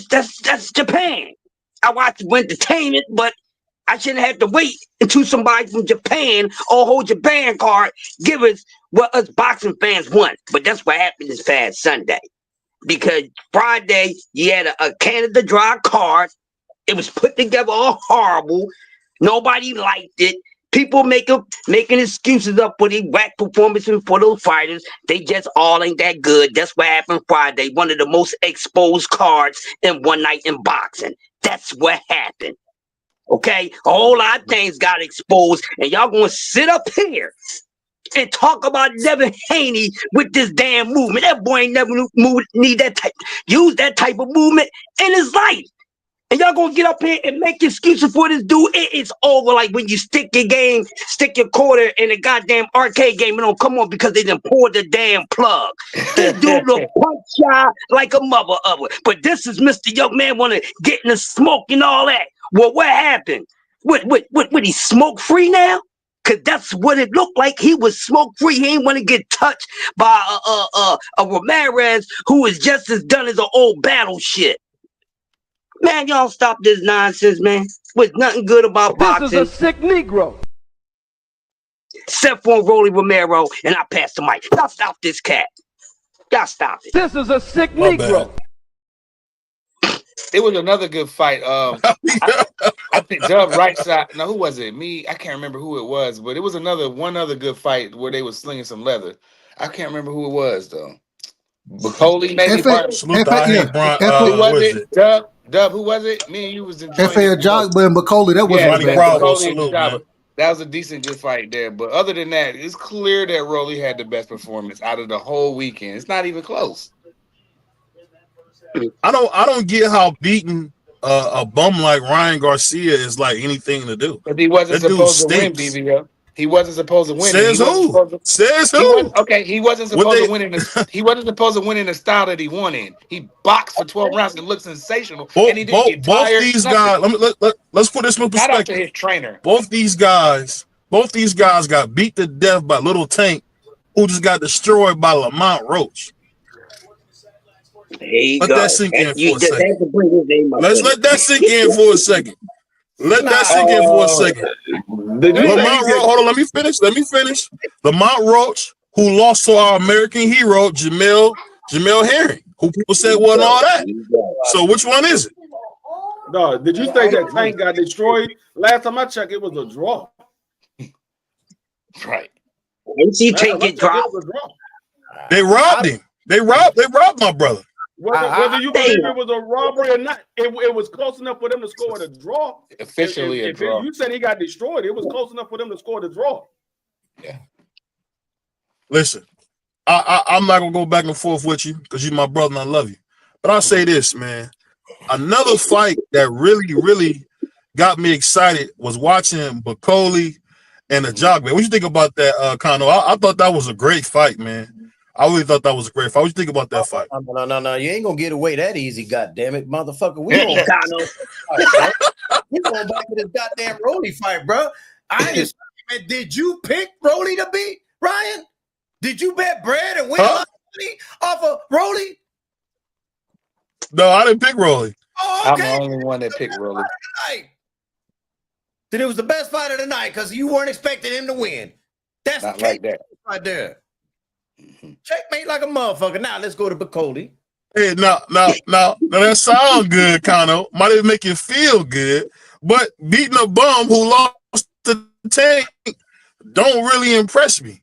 That's Japan. I watch entertainment, but I shouldn't have to wait until somebody from Japan or hold Japan card give us what us boxing fans want. But that's what happened this past Sunday. Because Friday, you had a Canada Dry card. It was put together all horrible. Nobody liked it. People making excuses up for the whack performances for those fighters. They just all ain't that good. That's what happened Friday. One of the most exposed cards in one night in boxing. That's what happened. Okay? A whole lot of things got exposed, and y'all gonna sit up here and talk about Devin Haney with this damn movement. That boy ain't never need that type, use that type of movement in his life. And y'all gonna get up here and make excuses for this dude. It is over. Like when you stick your quarter in a goddamn arcade game, it don't come on because they done poured the damn plug. This dude look punch shy like a mother of it. But this is Mr. Young Man wanna get in the smoke and all that. Well, what happened? What he smoke free now? Cause that's what it looked like. He was smoke free. He ain't want to get touched by a Ramirez who is just as done as an old battle shit. Man, y'all stop this nonsense, man. With nothing good about boxing. This is a sick Negro. Except for Rolly Romero, and I pass the mic. Y'all stop this cat. Y'all stop it. This is a sick Negro. It was another good fight. I think Dub right side. No, who was it? Me? I can't remember who it was, but it was one other good fight where they was slinging some leather. I can't remember who it was though. Bacoli maybe. Who was it? Dub. Who was it? Me and you was enjoying. F.A. Jogba and Bacoli. That was that was a decent good fight there. But other than that, it's clear that Rolly had the best performance out of the whole weekend. It's not even close. I don't get how beating a bum like Ryan Garcia is like anything to do. But he wasn't supposed to win, BBO. He wasn't supposed to win. Says who? Says who? Okay, he wasn't supposed to win he wasn't supposed to win in the style that he won in. He boxed for 12 rounds and looked sensational. And he didn't get tired. Both these guys, let's put this in perspective. Shout out to his trainer. Both these guys got beat to death by Little Tank, who just got destroyed by Lamont Roach. Let that sink in for a second. Let's let that sink in for a second. Let that sink in for a second. Hold on, let me finish. Lamont Roach, who lost to our American hero, Jamel Herring, who people said wasn't all that. So which one is it? No, did you say that Tank got destroyed? Last time I checked, it was a draw. Right. Didn't see Tank get dropped? They robbed him. They robbed my brother. Whether you believe it was a robbery or not, it was close enough for them to score the draw. Officially a draw. If you said he got destroyed, it was close enough for them to score the draw. Yeah. Listen, I'm not gonna go back and forth with you because you're my brother and I love you. But I'll say this, man. Another fight that really, really got me excited was watching Bacoli and the Jogman. What you think about that, Cano? I thought that was a great fight, man. I really thought that was a great fight. What you think about that fight? No. You ain't gonna get away that easy, goddamn it, motherfucker. We going back to this goddamn Rolly fight, bro. Did you pick Rolly to beat Ryan? Did you bet bread and win money off of Rolly? No, I didn't pick Rolly. Oh, okay. I'm the only one that picked Rolly. Then it was the best fight of the night because you weren't expecting him to win. That's not like that right there. Checkmate like a motherfucker. Now let's go to Bacoli. Hey, now that sound good, Cano. Might even make you feel good, but beating a bum who lost the Tank don't really impress me.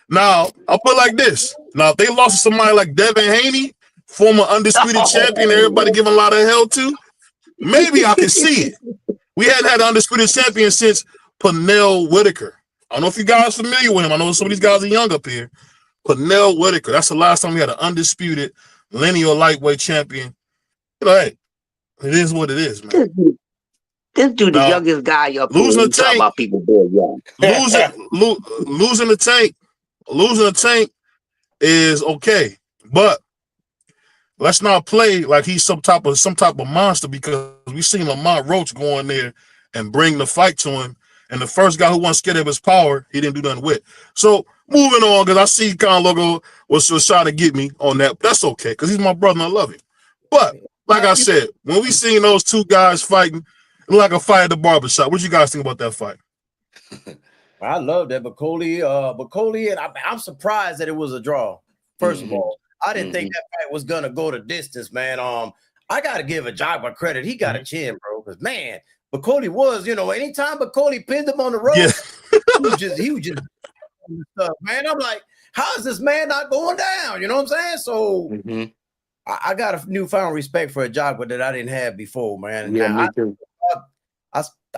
Now I'll put it like this: now if they lost to somebody like Devin Haney, former undisputed champion, everybody giving a lot of hell to, maybe I can see it. We hadn't had an undisputed champion since Pernell Whitaker. I don't know if you guys are familiar with him. I know some of these guys are young up here. Pernell Whitaker. That's the last time we had an undisputed lineal lightweight champion. You know, hey, it is what it is, man. This dude, the youngest guy up here. Losing the Tank. About people being young. Losing the Tank is okay, but let's not play like he's some type of monster because we seen Lamont Roach go in there and bring the fight to him. And the first guy who wasn't scared of his power, he didn't do nothing with. So moving on, because I see Loco was trying to get me on that. That's okay, because he's my brother and I love him. But like I said, when we seen those two guys fighting, it looked like a fight at the barbershop. What you guys think about that fight? I love that Bacoli, and I'm surprised that it was a draw. First of all, I didn't think that fight was gonna go the distance, man. I gotta give a Jogba credit. He got a chin, bro. Because man, Bacoli was, anytime Bacoli pinned him on the ropes, he was just stuff, man. I'm like, how is this man not going down? You know what I'm saying? So I got a newfound respect for a Jogba that I didn't have before, man. Yeah, me too.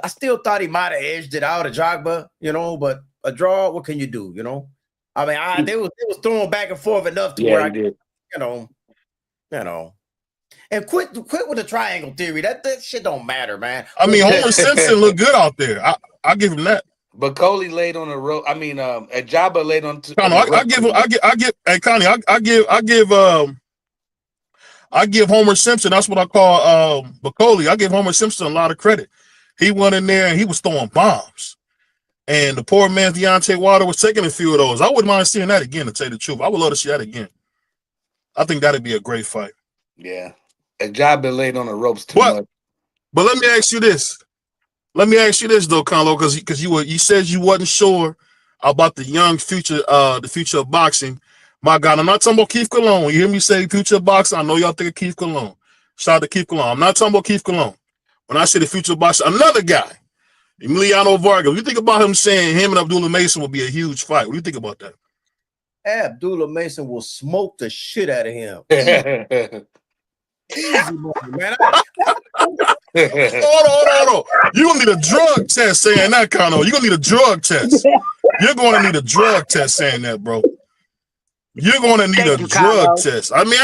I still thought he might have edged it out of Jogba, but a draw, what can you do, I mean, they was throwing back and forth enough to where I did. And quit with the triangle theory. That shit don't matter, man. I mean, Homer Simpson looked good out there. I give him that. But Coley laid on the road. I mean, Jabba laid on. Cano, I give Homer Simpson. That's what I call Bacoli. I give Homer Simpson a lot of credit. He went in there and he was throwing bombs. And the poor man's Deontay Wilder was taking a few of those. I wouldn't mind seeing that again, to tell you the truth. I would love to see that again. I think that'd be a great fight. Yeah. And Jabba laid on the ropes too much. But let me ask you this. Though, Cano, because you said you wasn't sure about the young future, the future of boxing. My God, I'm not talking about Keith Colon. You hear me say future of boxing? I know y'all think of Keith Colon. Shout out to Keith Colon. I'm not talking about Keith Colon. When I say the future of boxing, another guy, Emiliano Vargas. You think about him saying him and Abdullah Mason will be a huge fight. What do you think about that? Abdullah Mason will smoke the shit out of him. Easy, man. Hold on. You're going to need a drug test saying that, Cano. You're going to need a drug test. You're going to need a drug test saying that, bro. You're going to need a drug test. I mean,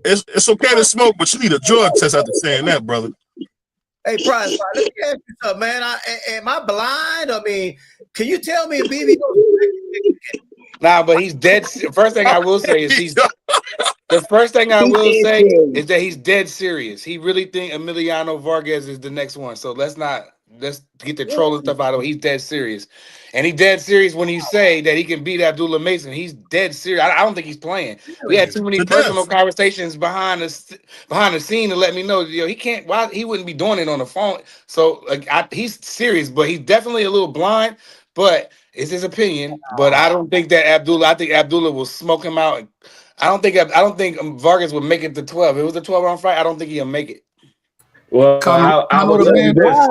it's okay to smoke, but you need a drug test after saying that, brother. Hey, Price, let me ask you something, man. Am I blind? I mean, can you tell me if BB Nah, but he's dead. First thing I will say is that he's dead serious. He really think Emiliano Vargas is the next one. So let's get the trolling stuff out of it. He's dead serious. And he's dead serious when he say that he can beat Abdullah Mason. He's dead serious. I don't think he's playing. We had too many personal conversations behind the scene to let me know, he can't. Why he wouldn't be doing it on the phone? So he's serious, but he's definitely a little blind. But it's his opinion. But I don't think that Abdullah. I think Abdullah will smoke him out. I don't think Vargas would make it to 12. If it was a 12-round fight, I don't think he'll make it. Well, I would say this.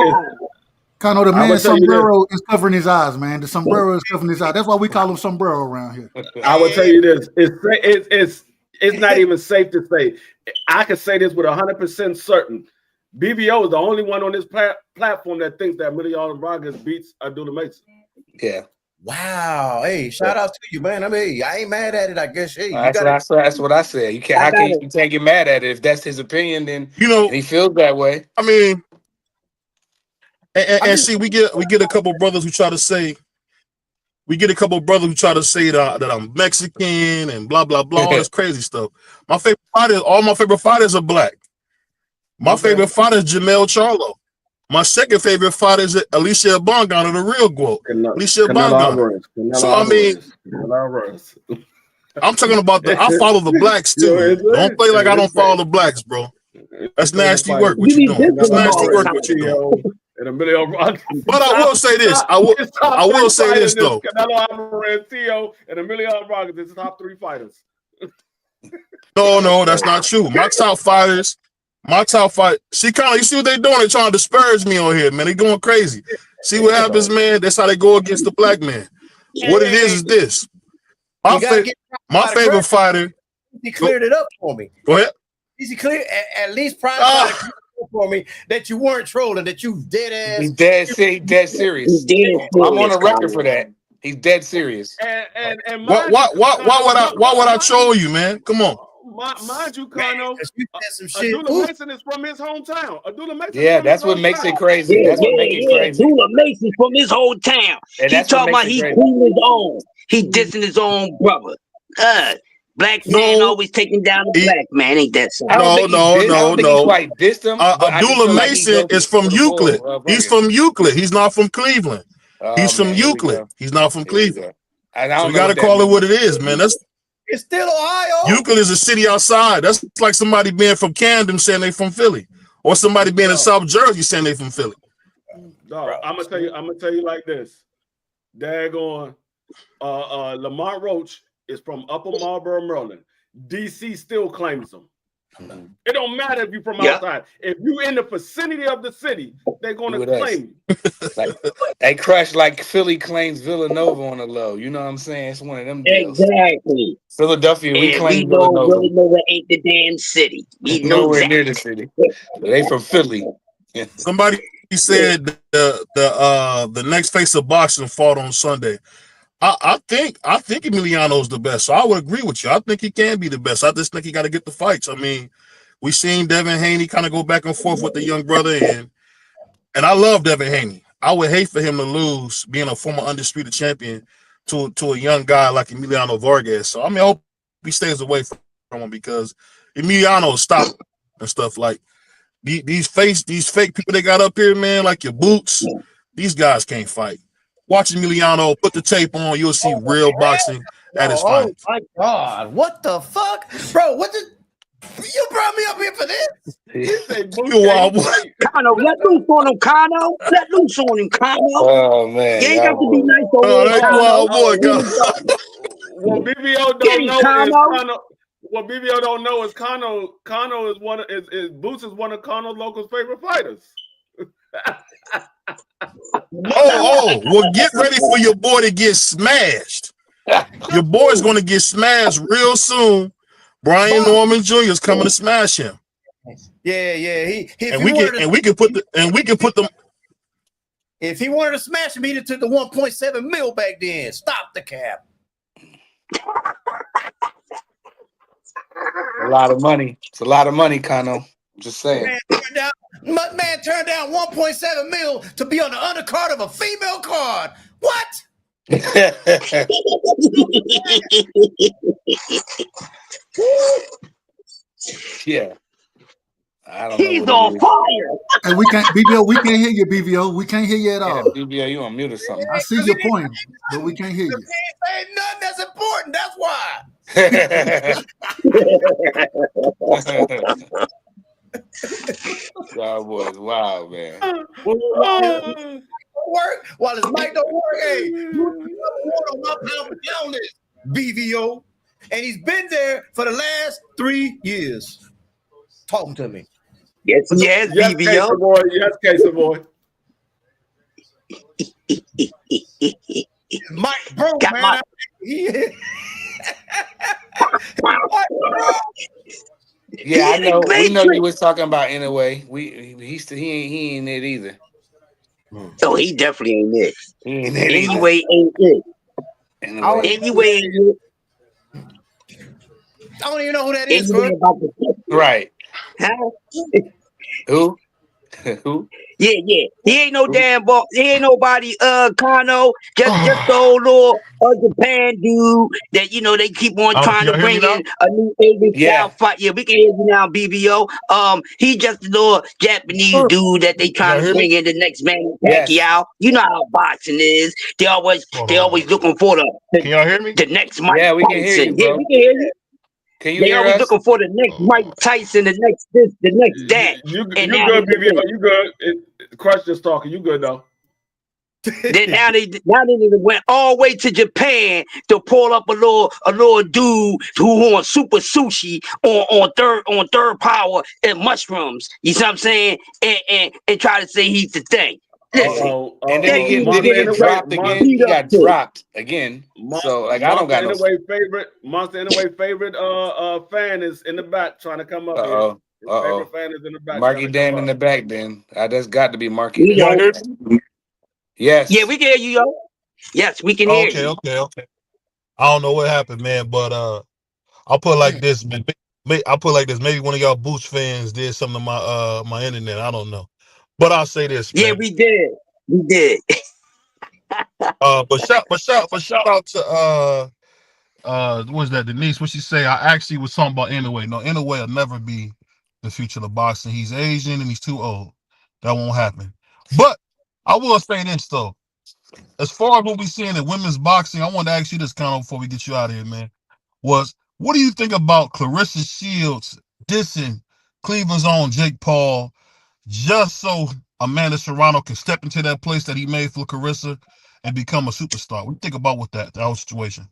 Cano, the man sombrero is covering his eyes, man. The sombrero is covering his eyes. That's why we call him sombrero around here. I will tell you this: it's not even safe to say. I can say this with 100% certain. BBO is the only one on this platform that thinks that Emiliano Vargas beats Abdullah Mason. Yeah. Wow. Hey, shout out to you, man. I mean, I ain't mad at it. I guess. Hey, that's what I said. You can't get mad at it if that's his opinion. Then and he feels that way. I mean. And see, we get a couple brothers who try to say that I'm Mexican and blah blah blah, all this crazy stuff. All my favorite fighters are black. My favorite fighter is Jamel Charlo. My second favorite fighter is Alicia Bongano, the real GOAT. Alicia Bongano. So I mean, I'm talking about I follow the blacks too. Don't play like I don't follow the blacks, bro. That's nasty work. What you doing? That's nasty work. What you doing? And Emilio, but I will say this. I will say this though. Canelo Alvarez, Theo, and Emilio Vargas. This is top 3 fighters. No, that's not true. My top fight. See, Connor, you see what they're doing? They're trying to disparage me on here, man. They're going crazy. See what happens, man? That's how they go against the black man. What it is this. My favorite fighter. He cleared it up for me. Go ahead. Easy clear. At least Prime for me that you weren't trolling, that you dead ass. He's dead serious. I'm on the record for that. He's dead serious. And why would I troll you, man? Come on. Mind you, Cano, Abdullah Mason is from his hometown. Abdullah Mason. Yeah, that's what makes it crazy. That's what makes it crazy. Abdullah Mason from his whole town. He talking about he cooling his own. He dissing his own brother. Black man always taking down the black man. Ain't that so? No. Quite dissed him. Abdullah Mason is from Euclid. He's from Euclid. He's not from Cleveland. He's from Euclid. He's not from Cleveland. So you got to call it what it is, man. It's still Ohio. Euclid is a city outside. That's like somebody being from Camden saying they from Philly, or somebody being in South Jersey saying they from Philly. No, I'm gonna tell you like this. Daggone, Lamont Roach is from Upper Marlboro, Maryland. DC still claims them. It don't matter if you're from outside. If you in the vicinity of the city, they're gonna claim you. Like, they crush like Philly claims Villanova on the low. You know what I'm saying? It's one of them deals. Exactly. Philadelphia, we claim know Villanova. Villanova ain't the damn city. We know Nowhere exactly. near the city. They from Philly. Somebody said the next face of boxing fought on Sunday. I think Emiliano's the best. So I would agree with you. I think he can be the best. I just think he got to get the fights. I mean, we seen Devin Haney kind of go back and forth with the young brother, and I love Devin Haney. I would hate for him to lose, being a former undisputed champion, to a young guy like Emiliano Vargas. So I mean, I hope he stays away from him because Emiliano stopped and stuff like these fake people they got up here, man, like your Boots. These guys can't fight. Watch Emiliano, put the tape on, you'll see real boxing at his finest. Oh my God, what the fuck, bro? What the? You brought me up here for this? You wild boy. Cano, let loose on him, Cano. Let loose on him, Cano. Oh man, You ain't got to be nice over Oh, there, that's Cano. wild boy, God. What BBO don't know is Cano. What BBO don't know is Cano. Cano is one of is Boots is one of Cano Loco's favorite fighters. Well, get ready for your boy to get smashed. Your boy's going to get smashed real soon. Brian Norman Jr. is coming to smash him. Yeah. We can put them. If he wanted to smash him, he'd have took the 1.7 mil back then. Stop the cap. a lot of money. It's a lot of money, Cano. Just saying. Man turned down 1.7 mil to be on the undercard of a female card. What? Yeah. I don't He's know on fire. And we can't, BBO, we can't hear you, BBO. We can't hear you at all. BBO, you on mute or something? I see your point, but we can't hear you. He ain't saying nothing that's important. That's why. Y'all boys, wow, man. Work while his mic don't work. Hey, you on my pound down this BVO, and he's been there for the last 3 years. Talking to me. Yes, BBO. Boy. Yes, Casey boy. Mike, bro, Got man. Yeah, I know. We know you was talking about anyway. He ain't it either. Oh, he definitely ain't it. He ain't it either. Anyway, ain't it. Anyway, Ain't it. I don't even know who that is, Anyway bro. about the right. huh? Who? Who? Yeah. He ain't no damn ball. He ain't nobody. Cano. Just the old little Japan dude that they keep on trying to bring in a new Asian style fight. Yeah, we can hear you now, BBO. He just a little Japanese dude that they trying to bring in the next man Pacquiao. Yes. You know how boxing is. They always looking for Can y'all hear me? the next Mike Yeah, we can hear you, Tyson. Yeah, bro. we can hear you. Can you They hear always us? looking for the next Mike Tyson, the next this, the next that. You And good, BBO? You good? Crush just talking. You good though? Then now they went all the way to Japan to pull up a little dude who on super sushi on third power and mushrooms. You see what I'm saying? And try to say he's the thing. Listen, And then he get dropped again. He got dropped again. So like I don't got no Monster Anyway favorite fan is in the back trying to come up here. Favorite fan is in the back. Marky Dan in the back then. That's got to be Marky. Y'all hear me? Yes. Yeah, we can hear you, yo. Yes, we can hear you. Okay. I don't know what happened, man, but I'll put it like this, man. I'll put it like this. Maybe one of y'all Boots fans did something to my internet. I don't know. But I'll say this, man. Yeah, we did. We did. But shout out to what was that, Denise? What she say? I actually was talking about Inoue. No, Inoue will never be the future of boxing. He's Asian and he's too old. That won't happen. But I will say this though. As far as what we seeing in women's boxing, I want to ask you this, Cano, before we get you out of here, man. was, what do you think about Clarissa Shields dissing Cleveland's own Jake Paul just so Amanda Serrano can step into that place that he made for Clarissa and become a superstar? What do you think about that whole situation?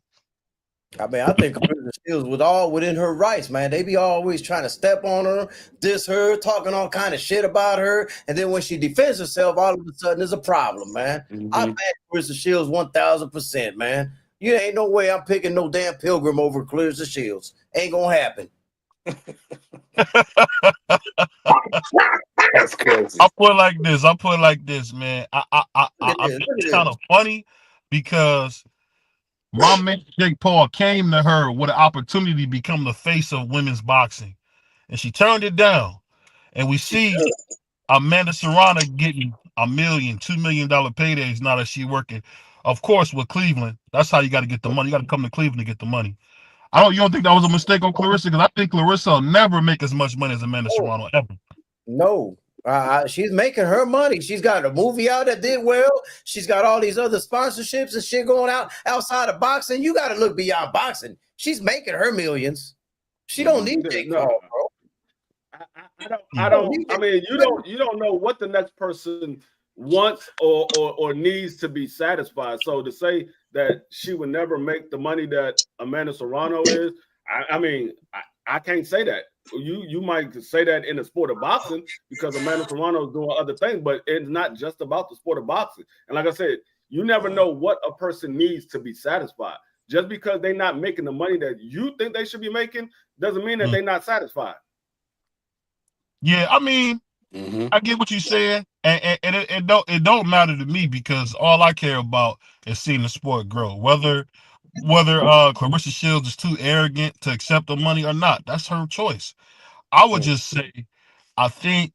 I mean, I think Clarissa Shields was all within her rights, man. They be always trying to step on her, diss her, talking all kind of shit about her, and then when she defends herself, all of a sudden there's a problem, man. I back Clarissa Shields 1,000%, man. You ain't no way I'm picking no damn Pilgrim over Clarissa Shields. Ain't gonna happen. That's crazy. I'll put it like this, man. I think it's kind of funny because my man Jake Paul came to her with an opportunity to become the face of women's boxing, and she turned it down. And we see Amanda Serrano getting $1 million, $2 million paydays now that she's working, of course, with Cleveland. That's how you got to get the money. You got to come to Cleveland to get the money. You don't think that was a mistake on Clarissa? Because I think Clarissa will never make as much money as Amanda Serrano ever. No. She's making her money. She's got a movie out that did well. She's got all these other sponsorships and shit going out outside of boxing. You got to look beyond boxing. She's making her millions. She don't need Jake Paul, bro. I mean, you don't know what the next person wants or needs to be satisfied. So to say that she would never make the money that Amanda Serrano is, I mean, I can't say that. You might say that in the sport of boxing because Amanda Serrano is doing other things, but it's not just about the sport of boxing. And like I said, you never know what a person needs to be satisfied. Just because they're not making the money that you think they should be making doesn't mean that they're not satisfied. Yeah, I mean, I get what you're saying, and it don't matter to me because all I care about is seeing the sport grow. Whether Clarissa Shields is too arrogant to accept the money or not, that's her choice. I would just say, I think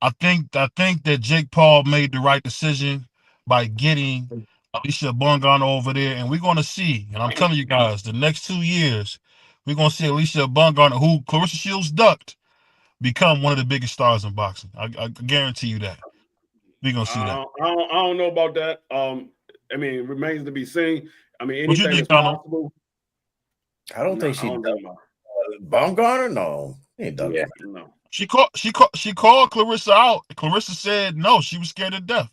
that Jake Paul made the right decision by getting Alicia Bungano over there, and we're going to see. And I'm telling you guys, the next 2 years, we're going to see Alicia Bungano, who Clarissa Shields ducked, become one of the biggest stars in boxing. I guarantee you that. We're gonna see that. I don't know about that. I mean, it remains to be seen. I mean, anything is possible. I don't think she Baumgartner. No, he ain't done that. No. She called Clarissa out. Clarissa said no. She was scared to death.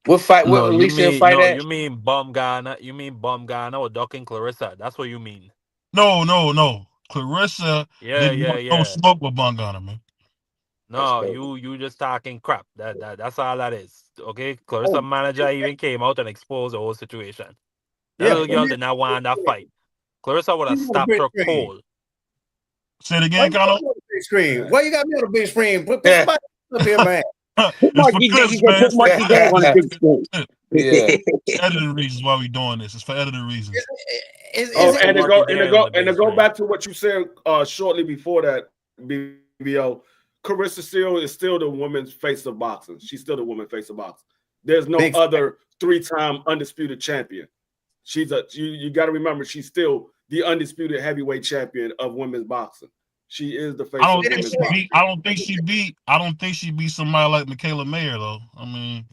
What fight? What Alicia fight at? You mean Baumgartner? You mean Baumgartner or ducking Clarissa? That's what you mean. No. Clarissa don't smoke with Baumgartner, man. No, you just talking crap. That's all that is. Okay, Clarissa manager even came out and exposed the whole situation. That little girl did not want that fight. Clarissa would have stopped her cold. Say it again, Cano. Screen. Why you got me on the big screen? Put this up here, man. Editing reasons why we doing this. It's for editing reasons. And to go back to what you said shortly before that, BBO, Clarissa Shields is still the woman's face of boxing. She's still the woman's face of boxing. There's no other 3-time undisputed champion. You got to remember, she's still the undisputed heavyweight champion of women's boxing. She is the face of women's boxing. I don't think she beat somebody like Michaela Mayer though. I mean,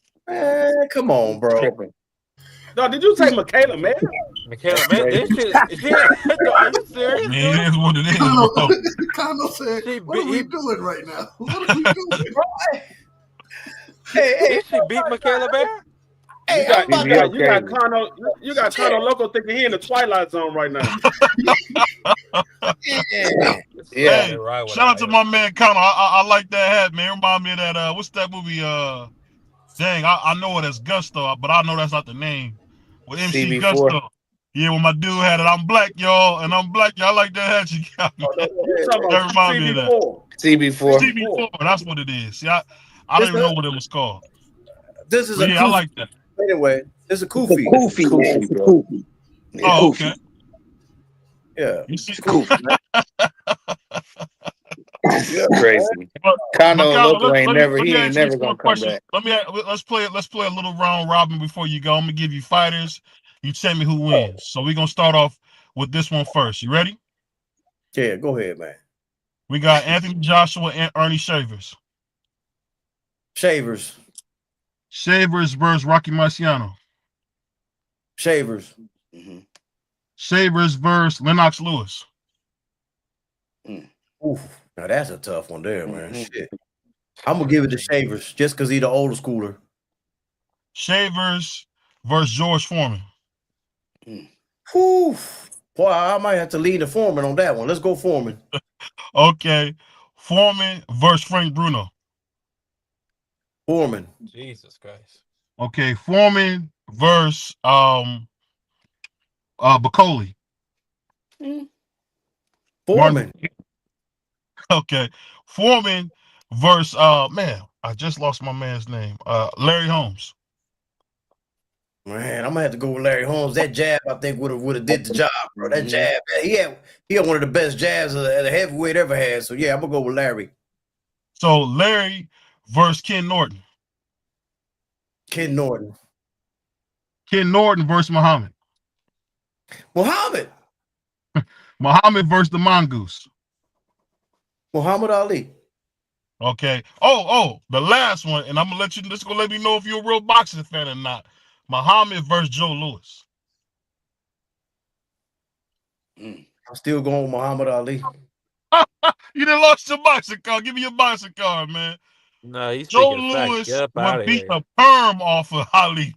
come on, bro. No, did you say Michaela Mayer? Michaela Mayer, are you serious? Man, it is what it is. Cano said, "What are we doing right now? What are we doing?" Did she beat Michaela Mayer? Hey, you got Cano Loco thinking he in the Twilight Zone right now. Hey, shout out to my man Cano. I like that hat, man. Remind me of that. What's that movie? Dang, I know it as Gusto, but I know that's not the name. With MC CB4. Gusto. Yeah, when my dude had it, I'm black, y'all, and I'm black. Y'all like that hat you got me. That remind me of that. CB4. That's what it is. See, I don't even know what it was called. This is I like that. Anyway, it's a Kofi. Kofi. Oh, okay. Yeah. You see, Kofi. Crazy. Cano Loco ain't never gonna come back. Let's play a little round robin before you go. I'm gonna give you fighters. You tell me who wins. So we're gonna start off with this one first. You ready? Yeah, go ahead, man. We got Anthony Joshua and Ernie Shavers. Shavers Shavers versus Rocky Marciano. Shavers. Shavers versus Lennox Lewis. Oof. Now that's a tough one there, man. Shit. I'm gonna give it to Shavers just because he's the older schooler. Shavers versus George Foreman. Whew. Boy, I might have to lean the Foreman on that one. Let's go Foreman. Okay. Foreman versus Frank Bruno. Foreman. Jesus Christ. Okay. Foreman versus Bacoli. Foreman. Okay. Foreman versus man, I just lost my man's name. Larry Holmes. Man, I'm gonna have to go with Larry Holmes. That jab, I think, would have did the job, bro. That jab, he had one of the best jabs the heavyweight ever had. So yeah, I'm gonna go with Larry. So Larry versus Ken Norton. Ken Norton. Ken Norton versus Muhammad. Muhammad. Muhammad versus the Mongoose. Muhammad Ali. Okay. Oh, the last one, and I'm gonna let you. This is gonna let me know if you're a real boxing fan or not. Muhammad versus Joe Louis. I'm still going with Muhammad Ali. You done lost your boxing card. Give me your boxing card, man. No, he's Joe speaking facts. Louis Get up would out of beat here. the perm off of Ali.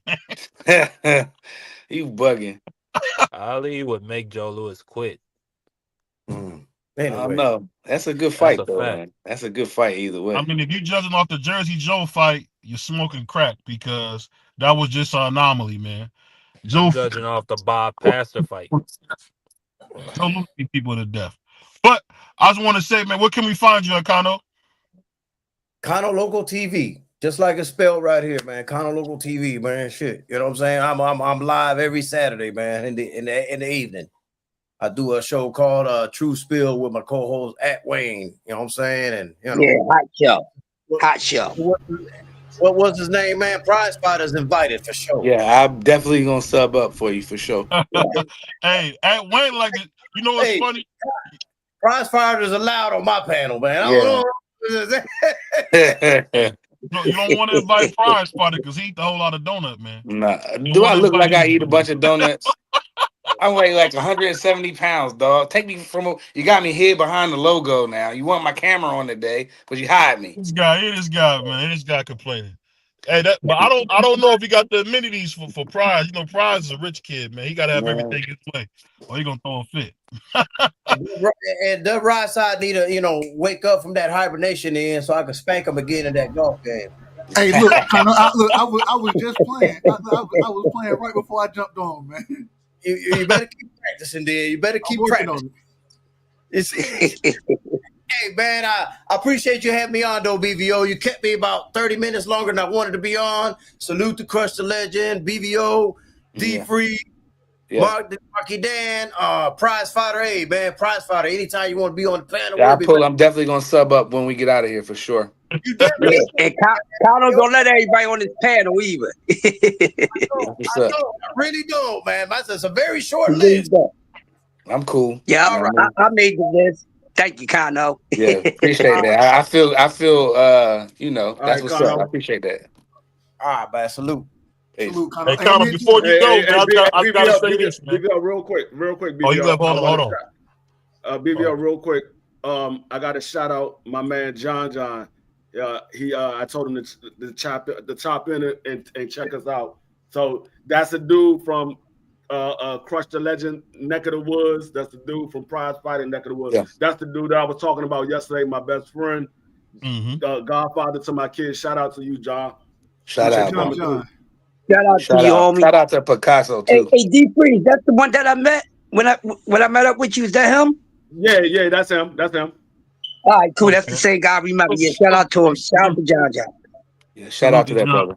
You bugging. Ali would make Joe Louis quit. Anyway. I don't know. That's a good fight, a though, fact. man. That's a good fight either way. I mean, if you're judging off the Jersey Joe fight, you're smoking crack because that was just an anomaly, man. Joe Judging off the Bob Pastor fight. Joe Louis beat people to death. But I just want to say, man, where can we find you at Cano? Cano Local TV. Just like it's spelled right here, man. Cano Local TV, man. Shit. You know what I'm saying? I'm live every Saturday, man, in the evening. I do a show called True Spill with my co-host at Wayne. You know what I'm saying? And you know, Yeah, hot show. What was his name, man? Prize Fighters invited for sure. Yeah, I'm definitely gonna sub up for you for sure. Hey, at Wayne, like you know what's funny? Prize Fighters allowed on my panel, man. No, you don't want to invite Prize Fighter because he eat the whole lot of donut, man. Nah. Do I look like I eat a bunch of donuts? I weigh like 170 pounds, dog. Take me from you got me hid behind the logo now. You want my camera on today, but you hide me. This guy, man. This guy complaining. Hey, but I don't know if he got the amenities for Prize. You know, Prize is a rich kid, man. He gotta have everything his way, or he gonna throw a fit. And the right side need to, wake up from that hibernation so I can spank him again in that golf game. Hey, look, I was just playing. I was playing right before I jumped on, man. You better keep practicing, then. You better keep practicing. Hey, man, I appreciate you having me on, though, BVO. You kept me about 30 minutes longer than I wanted to be on. Salute to Crush the Legend, BVO, D-Free, Marky Dan, Prize Fighter. Hey, man, Prize Fighter, anytime you want to be on the panel. Yeah, I'm definitely going to sub up when we get out of here for sure. And Cano don't let everybody on his panel either. I really don't, man. That's a very short list. I'm cool. Yeah, I made the list. Thank you, Cano. Yeah, appreciate that. I feel that's what's up. I appreciate that. All right, man. Salute. Salute, Cano. Hey, Cano, before you go, I gotta say this, man. BBL, real quick. BBL. Oh, you left. Hold on. BBL, real quick. I got to shout out my man John. I told him to chop in and check us out. So that's a dude from Crush the Legend, Neck of the Woods. That's the dude from Prize Fighting, Neck of the Woods. Yeah. That's the dude that I was talking about yesterday, my best friend, godfather to my kids. Shout out to you, John. Shout out, John. Shout out to you, homie. Shout out to Picasso too. Hey, D-Free, that's the one that I met when I met up with you. Is that him? Yeah, that's him. All right, cool. That's the same guy. Remember? Yeah, shout out to him. Shout out to John. Yeah, shout out to that brother.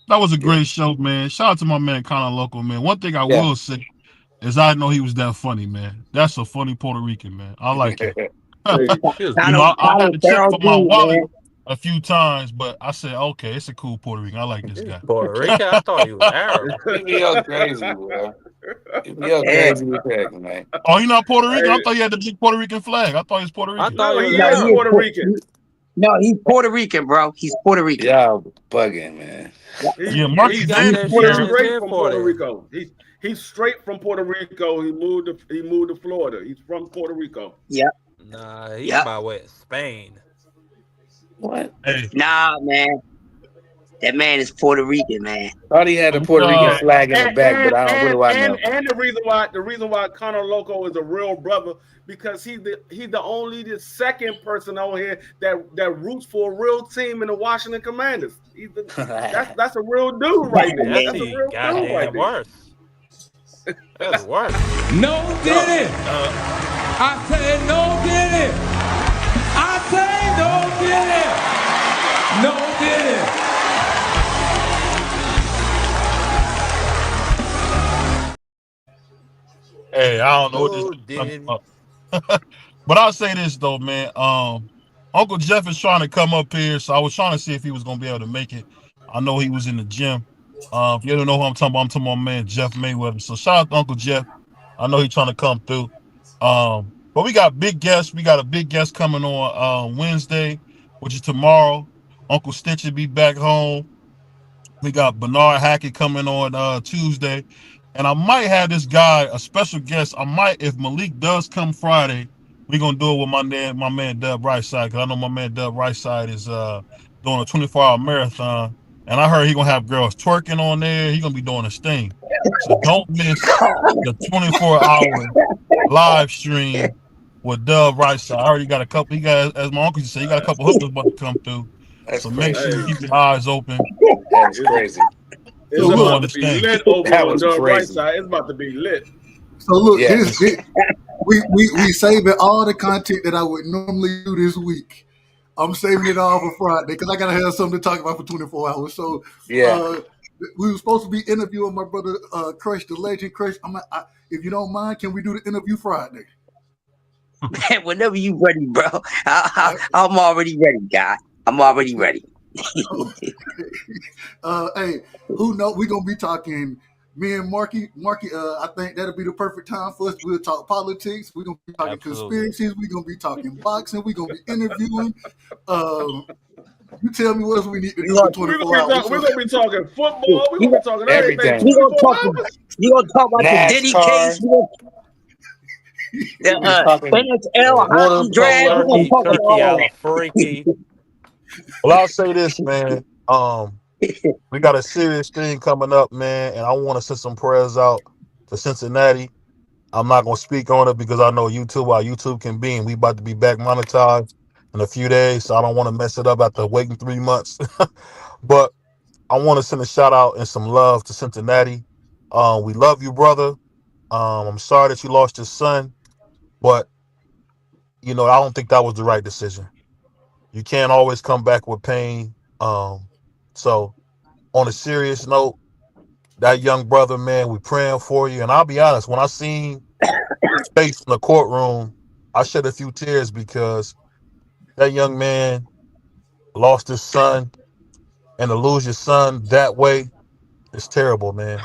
That was a great show, man. Shout out to my man Cano Loco, man. One thing I will say is I know he was that funny, man. That's a funny Puerto Rican, man. I like it. I had to check for my wallet a few times, but I said, okay, it's a cool Puerto Rican. I like this guy. Puerto Rican? I thought he was Arab. You're crazy, bro. You're crazy with that, man. Oh, you're not Puerto Rican? I thought you had the big Puerto Rican flag. I thought he was Puerto Rican. I thought he was Puerto Rican. No, he's Puerto Rican, bro. He's Puerto Rican. Y'all bugging, man. Yeah, Marky Dan Puerto Rico. He's straight from Puerto Rico. He moved to Florida. He's from Puerto Rico. Yep. Nah, he Yep. by way of Spain. What? Hey, Nah, man. That man is Puerto Rican, man. Thought he had a I'm Puerto Rican Yeah, flag in the and back, but and I don't. What and do I and, know? and the reason why Cano Loco is a real brother because he's the second person on here that roots for a real team in the Washington Commanders. That's a real dude right there. That's a Jesse, real dude right goddamn there. worse. That's worse. No did it. I said no did it. I say no did it. No did it. hey, I don't know what this Oh, is talking did about. But I'll say this though, man. Uncle Jeff is trying to come up here, so I was trying to see if he was gonna be able to make it. I know he was in the gym. If you don't know who I'm talking about my man Jeff Mayweather. So shout out to Uncle Jeff. I know he's trying to come through. But we got big guests. We got a big guest coming on Wednesday, which is tomorrow. Uncle Stitch will be back home. We got Bernard Hackett coming on Tuesday. And I might have this guy, a special guest. I might, if Malik does come Friday, we're gonna do it with my man Dub Rightside, because I know my man Dub Rightside is doing a 24-hour marathon. And I heard he gonna have girls twerking on there. He gonna be doing his thing. So don't miss the 24-hour live stream with Dub Rightside. I already got a couple. He got, as my uncle used to say, he got a couple hookers about to come through. That's So make sure crazy. you keep your eyes open. That's crazy. It's So we about gonna to be understand. lit over That on was the right crazy. side. It's about to be lit. So look, Yes. we saving all the content that I would normally do this week. I'm saving it all for Friday because I gotta have something to talk about for 24 hours. So Yeah. we were supposed to be interviewing my brother Crush, the legend Crush. If you don't mind, can we do the interview Friday? Man, whenever you ready, bro. I'm already ready, guy. I'm already ready. Hey, who know we gonna be talking? Me and Marky, I think that'll be the perfect time for us. We'll talk politics. We're gonna be talking absolutely. conspiracies. We're gonna be talking boxing. We're gonna be interviewing. You tell me what else we need to We do gonna, for 24 hours. We're gonna be talking football. We're we gonna gonna, be talking everything Everything. we gonna 24 talk. hours. We gonna talk about the Diddy case. NASCAR. We talking NHL water hockey draft. We polo. gonna talk about Turkey all that. Alfreaky. Well, I'll say this, man. We got a serious thing coming up, man, and I want to send some prayers out to Cincinnati. I'm not gonna speak on it because I know YouTube, how YouTube can be, and we about to be back monetized in a few days, so I don't want to mess it up after waiting 3 months. But I want to send a shout out and some love to Cincinnati. We love you, brother. I'm sorry that you lost your son, but I don't think that was the right decision. You can't always come back with pain. So on a serious note, that young brother, man, we praying for you. And I'll be honest, when I seen his face in the courtroom, I shed a few tears because that young man lost his son, and to lose your son that way is terrible, man.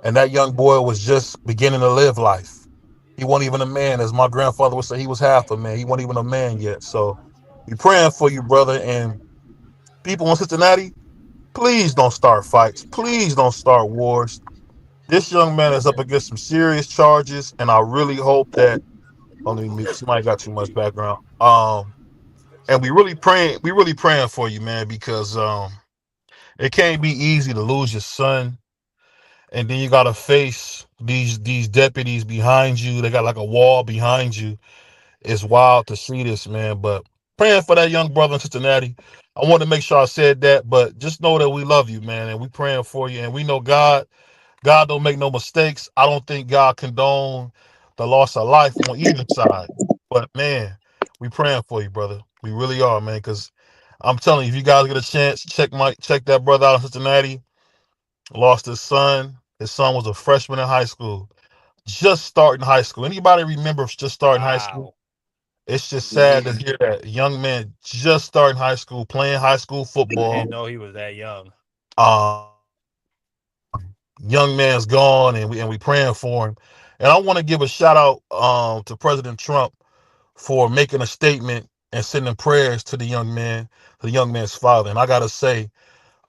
And that young boy was just beginning to live life. He wasn't even a man, as my grandfather would say. He was half a man. He wasn't even a man yet. So we praying for you, brother. And people in Cincinnati, please don't start fights. Please don't start wars. This young man is up against some serious charges, and I really hope that. Oh, let me mute. Somebody got too much background. And we really praying for you, man, because it can't be easy to lose your son, and then you gotta face these deputies behind you. They got like a wall behind you. It's wild to see this, man. But praying for that young brother in Cincinnati. I want to make sure I said that, but just know that we love you, man, and we praying for you, and we know God don't make no mistakes. I don't think God condone the loss of life on either side. But man, we praying for you, brother. We really are, man. Because I'm telling you, if you guys get a chance, check that brother out in Cincinnati. Lost his son. His son was a freshman in high school, just starting high school. Anybody remember just starting high school? Wow. It's just sad to hear that young man just starting high school, playing high school football. Didn't know he was that young. Young man's gone, and we praying for him. And I want to give a shout out to President Trump for making a statement and sending prayers to the young man, to the young man's father. And I gotta say,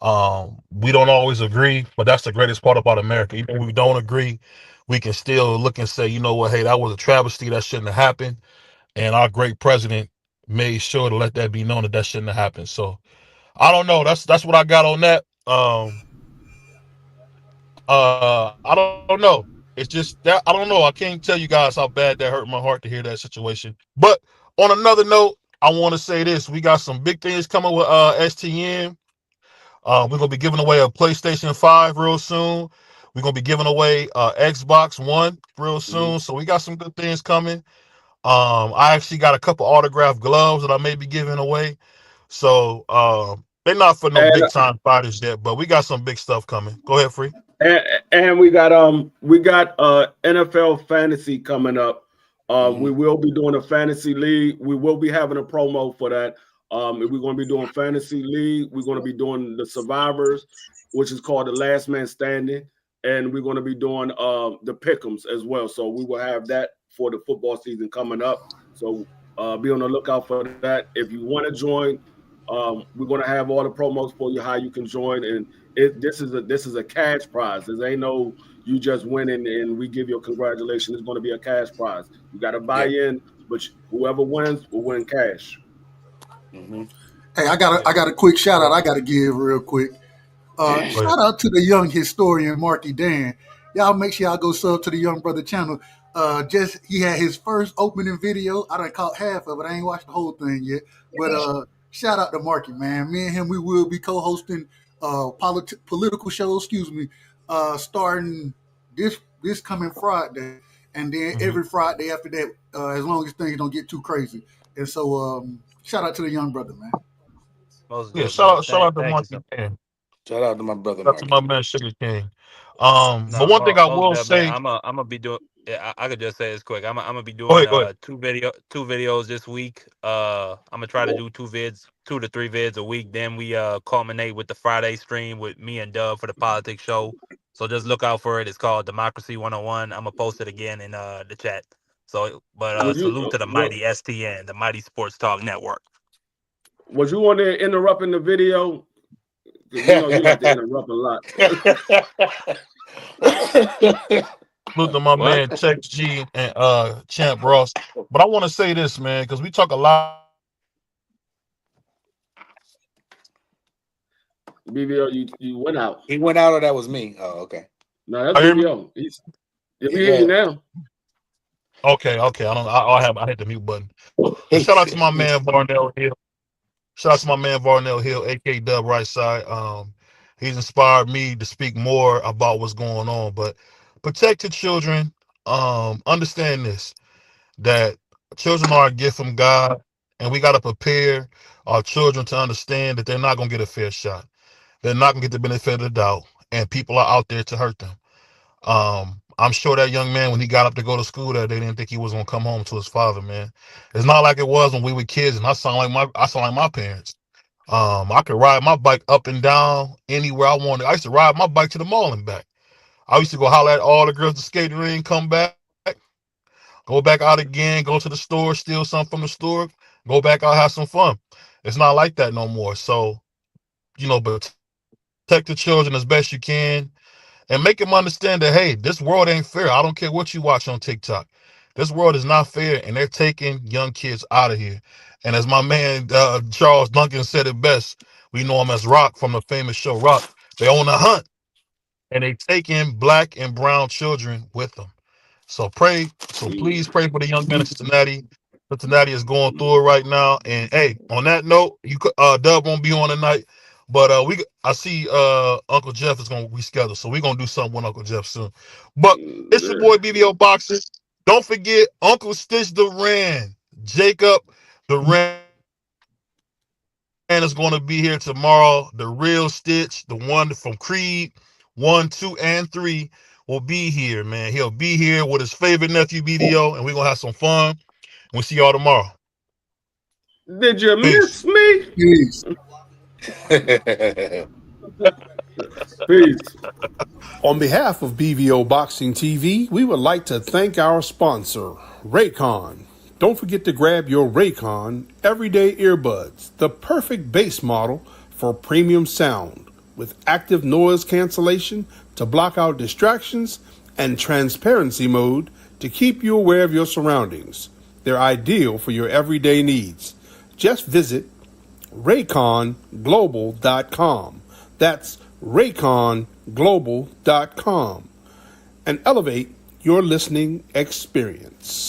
We don't always agree, but that's the greatest part about America. Even when we don't agree, we can still look and say, you know what, hey, that was a travesty. That shouldn't have happened. And our great president made sure to let that be known that that shouldn't have happened. So I don't know. That's what I got on that. I don't know. It's just that I don't know. I can't tell you guys how bad that hurt my heart to hear that situation. But on another note, I want to say this: we got some big things coming with STN. We're gonna be giving away a PlayStation 5 real soon. We're gonna be giving away Xbox One real soon. So we got some good things coming. I actually got a couple autographed gloves that I may be giving away. So they're not for no And big time fighters yet, but we got some big stuff coming. Go ahead, Free. and we got NFL fantasy coming up. We will be doing a fantasy league. We will be having a promo for that. We're going to be doing fantasy league. We're going to be doing the survivors, which is called the last man standing, and we're going to be doing the pick'ems as well. So we will have that for the football season coming up. So be on the lookout for that. If you want to join, we're going to have all the promos for you, how you can join, and this is a cash prize. This ain't no you just winning and we give you a congratulations. It's going to be a cash prize. You got to buy in, but whoever wins will win cash. Hey, I got a quick shout out I got to give real quick. Shout out to the young historian Marky Dan. Y'all make sure y'all go sub to the Young Brother channel. He had his first opening video. I done caught half of it. I ain't watched the whole thing yet. But shout out to Marky, man. Me and him, we will be co-hosting political shows, starting this coming Friday. And then every Friday after that, as long as things don't get too crazy. And so shout out to the Young Brother, man. Yeah, shout out to Marky Dan. Shout out to my brother Shout out to Marky. my man Sugar King. But one thing I will say, I'm gonna be doing. Yeah, I could just say this quick. I'm gonna be go doing ahead. two videos this week. I'm gonna try to do 2 to 3 vids a week. Then we culminate with the Friday stream with me and Dub for the politics show. So just look out for it. It's called Democracy 101. I'm gonna post it again in the chat. So, but salute to the mighty STN, the Mighty Sports Talk Network. Was you want to interrupt in the video? You know you like to interrupt a lot. Salute to my man Chex G and Champ Ross. But I want to say this, man, because we talk a lot. BBO, you went out. He went out, or that was me? Oh, okay. No, that's BBO. We hear you now. Okay. I hit the mute button. But shout out to my man Varnell Hill. Shout out to my man Varnell Hill, aka Dub Right Side. He's inspired me to speak more about what's going on. But protect your children. Understand this, that children are a gift from God, and we got to prepare our children to understand that they're not going to get a fair shot. They're not going to get the benefit of the doubt, and people are out there to hurt them. I'm sure that young man, when he got up to go to school that day, didn't think he was going to come home to his father, man. It's not like it was when we were kids, and I sound like my parents. I could ride my bike up and down anywhere I wanted. I used to ride my bike to the mall and back. I used to go holler at all the girls at the skating ring, come back, go back out again, go to the store, steal something from the store, go back out, have some fun. It's not like that no more. So, but protect the children as best you can and make them understand that, hey, this world ain't fair. I don't care what you watch on TikTok. This world is not fair, and they're taking young kids out of here. And as my man Charles Duncan said it best, we know him as Rock from the famous show Rock. They on a hunt, and they taking black and brown children with them. So please pray for the young men of Cincinnati. Cincinnati is going through it right now. And hey, on that note, Dub won't be on tonight, but I see Uncle Jeff is gonna reschedule, so we're gonna do something with Uncle Jeff soon. But it's your boy BBO Boxes. Don't forget Uncle Stitch Duran, Jacob Duran is going to be here tomorrow. The real Stitch, the one from Creed 1, 2, and 3 will be here, man. He'll be here with his favorite nephew BBO, and we're gonna have some fun. We'll see y'all tomorrow. Did you miss me? Peace. Peace. On behalf of BVO Boxing TV, we would like to thank our sponsor, Raycon. Don't forget to grab your Raycon Everyday Earbuds, the perfect bass model for premium sound. with active noise cancellation to block out distractions and transparency mode to keep you aware of your surroundings. They're ideal for your everyday needs. Just visit rayconglobal.com. That's rayconglobal.com and elevate your listening experience.